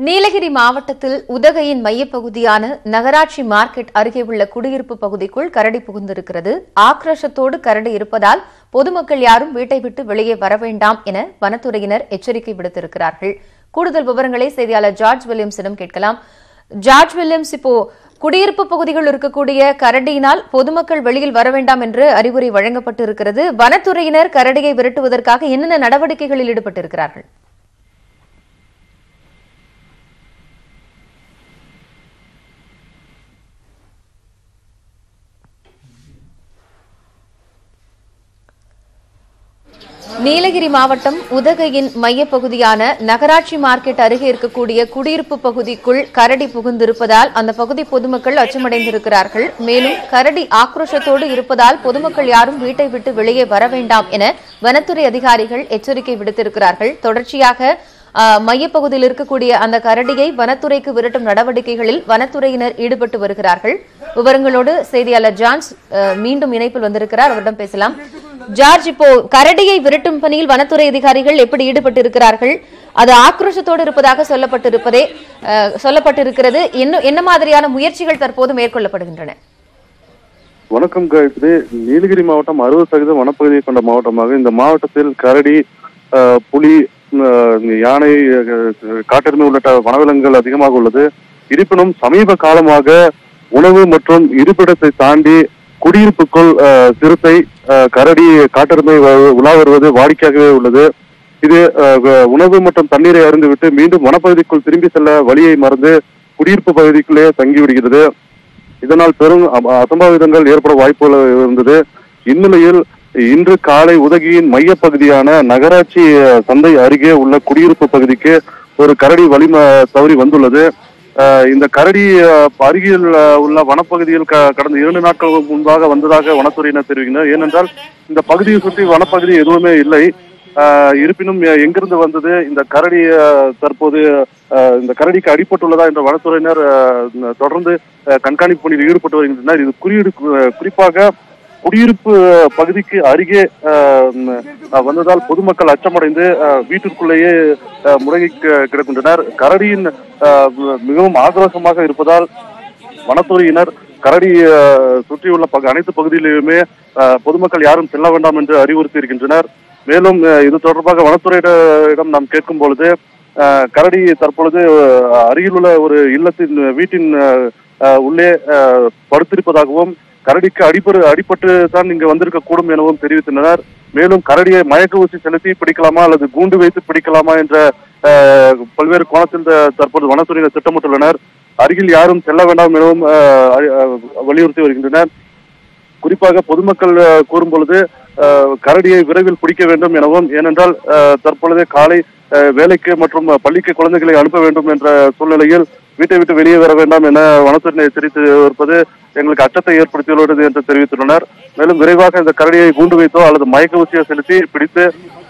நீலகிரி மாவட்டத்தில் உதகையின் மையப்பகுதியான நகராட்சி மார்க்கெட் அருகே உள்ள குடியிருப்பு பகுதிக்குள் கரடி புகுந்திருக்கிறது. ஆக்ரோஷத்தோடு கரடி இருப்பதால் பொதுமக்கள் யாரும் வீட்டை விட்டு வெளியே வர வேண்டாம் என வனத்துறையினர் எச்சரிக்கை விடுத்திருக்கிறார்கள். கூடுதல் விவரங்களை செய்தியாளர் ஜார்ஜ் வில்லியம்ஸிடம் கேட்கலாம். ஜார்ஜ் வில்லியம்ஸ், இப்போ குடியிருப்பு பகுதிகள் இருக்கக்கூடிய கரடியினால் பொதுமக்கள் வெளியில் வர வேண்டாம் என்று அறிவுரை வழங்கப்பட்டிருக்கிறது. வனத்துறையினர் கரடியை விரட்டுவதற்காக என்னென்ன நடவடிக்கைகளில் ஈடுபட்டிருக்கிறார்கள்? நீலகிரி மாவட்டம் உதகையின் மையப்பகுதியான நகராட்சி மார்க்கெட் அருகே இருக்கக்கூடிய குடியிருப்பு பகுதிக்குள் கரடி புகுந்திருப்பதால் அந்த பகுதி பொதுமக்கள் அச்சமடைந்திருக்கிறார்கள். மேலும் கரடி ஆக்ரோஷத்தோடு இருப்பதால் பொதுமக்கள் யாரும் வீட்டை விட்டு வெளியே வர வேண்டாம் என வனத்துறை அதிகாரிகள் எச்சரிக்கை விடுத்திருக்கிறார்கள். தொடர்ச்சியாக மையப்பகுதியில் இருக்கக்கூடிய அந்த கரடியை வனத்துறைக்கு விரட்டும் நடவடிக்கைகளில் வனத்துறையினர் ஈடுபட்டு வருகிறார்கள். விவரங்களோடு செய்தியாளர் ஜார்ஜ் மீண்டும் இணைப்பில் வந்திருக்கிறார், அவரிடம் பேசலாம். ஜார்ஜ், இப்போ கரடியை விரட்டும் பணியில் வனத்துறை அதிகாரிகள் எப்படி ஈடுபட்டு இருக்கிறார்கள்? அது ஆக்ரோஷத்தோடு இருப்பதாக சொல்லப்பட்டிருக்கிறது. என்ன மாதிரியான முயற்சிகள் தற்போது மேற்கொள்ளப்படுகின்றன? வணக்கம் காயத்ரி. நீலகிரி மாவட்டம் 60% வனப்பகுதியை கொண்ட மாவட்டமாக இந்த மாவட்டத்தில் கரடி, புலி, யானை, காட்டெருமை உள்ளிட்ட வனவிலங்குகள் அதிகமாக உள்ளது. இருப்பினும் சமீப காலமாக உணவு மற்றும் இருப்பிடத்தை தாண்டி குடியிருப்புக்குள் சிறுத்தை, கரடி, காட்டெருமை உலா வருவது வாடிக்கையாகவே உள்ளது. இது உணவு மற்றும் தண்ணீரை அருந்துவிட்டு மீண்டும் வனப்பகுதிக்குள் திரும்பி செல்ல வழியை மறந்து குடியிருப்பு பகுதிக்குள்ளே தங்கிவிடுகிறது. இதனால் பெரும் அசம்பாவிதங்கள் ஏற்பட வாய்ப்புகள் இருந்தது. இந்நிலையில் இன்று காலை உதகையின் மையப்பகுதியான நகராட்சி சந்தை அருகே உள்ள குடியிருப்பு பகுதிக்கு ஒரு கரடி வழி தவறி வந்துள்ளது. இந்த கரடி அருகில் உள்ள வனப்பகுதியில் கடந்த 2 நாட்கள் முன்பாக வந்ததாக வனத்துறையினர் தெரிவிக்கின்றனர். ஏனென்றால் இந்த பகுதியை சுற்றி வனப்பகுதி எதுவுமே இல்லை. இருப்பினும் எங்கிருந்து வந்தது இந்த கரடி, தற்போது இந்த கரடிக்கு அடிபட்டுள்ளதா என்ற வனத்துறையினர் தொடர்ந்து கண்காணிப்பு பணியில் ஈடுபட்டு வருகின்றனர். இது குறிப்பாக குடியிருப்பு பகுதிக்கு அருகே வந்ததால் பொதுமக்கள் அச்சமடைந்து வீட்டிற்குள்ளேயே முடங்கி கிடக்கின்றனர். கரடியின் மிகவும் ஆக்ரோஷமாக இருப்பதால் வனத்துறையினர் கரடி சுற்றியுள்ள அனைத்து பகுதியிலுமே பொதுமக்கள் யாரும் செல்ல வேண்டாம் என்று அறிவுறுத்தி இருக்கின்றனர். மேலும் இது தொடர்பாக வனத்துறையிடம் நாம் கேட்கும் பொழுது கரடி தற்பொழுது அருகிலுள்ள ஒரு வீட்டின் உள்ளே படுத்திருப்பதாகவும் கரடிக்கு அடிபட்டு தான் இங்கு வந்திருக்க கூடும் எனவும் தெரிவித்தனர். மேலும் கரடியை மயக்க ஊசி செலுத்தி பிடிக்கலாமா அல்லது கூண்டு வைத்து பிடிக்கலாமா என்ற பல்வேறு கோணத்தில் தற்போது வனத்துறையினர் திட்டமிட்டுள்ளனர். அருகில் யாரும் செல்ல வேண்டாம் எனவும் வலியுறுத்தி வருகின்றனர். குறிப்பாக பொதுமக்கள் கூறும் பொழுது கரடியை விரைவில் பிடிக்க வேண்டும் எனவும், ஏனென்றால் தற்பொழுதே காலை வேலைக்கு மற்றும் பள்ளிக்கு குழந்தைகளை அனுப்ப வேண்டும் என்ற சூழ்நிலையில் வீட்டை விட்டு வெளியே வர வேண்டாம் என வனத்துறையினர் எச்சரித்து இருப்பது எங்களுக்கு அச்சத்தை ஏற்படுத்தியுள்ளது என்று தெரிவித்துள்ளனர். மேலும் விரைவாக இந்த கரடியை கூண்டு வைத்தோ அல்லது மயக்க ஊசியோ செலுத்தி பிடித்து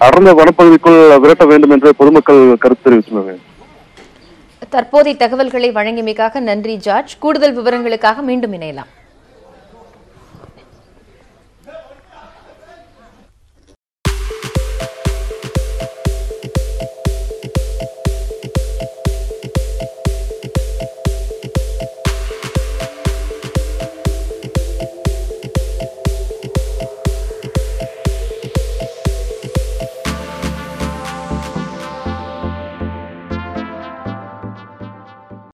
அடர்ந்த வனப்பகுதிக்குள் விரட்ட வேண்டும் என்று பொதுமக்கள் கருத்து தெரிவித்துள்ளனர். தற்போதைய தகவல்களை வழங்கியமைக்காக நன்றி ஜார்ஜ். கூடுதல் விவரங்களுக்காக மீண்டும் இணையலாம்.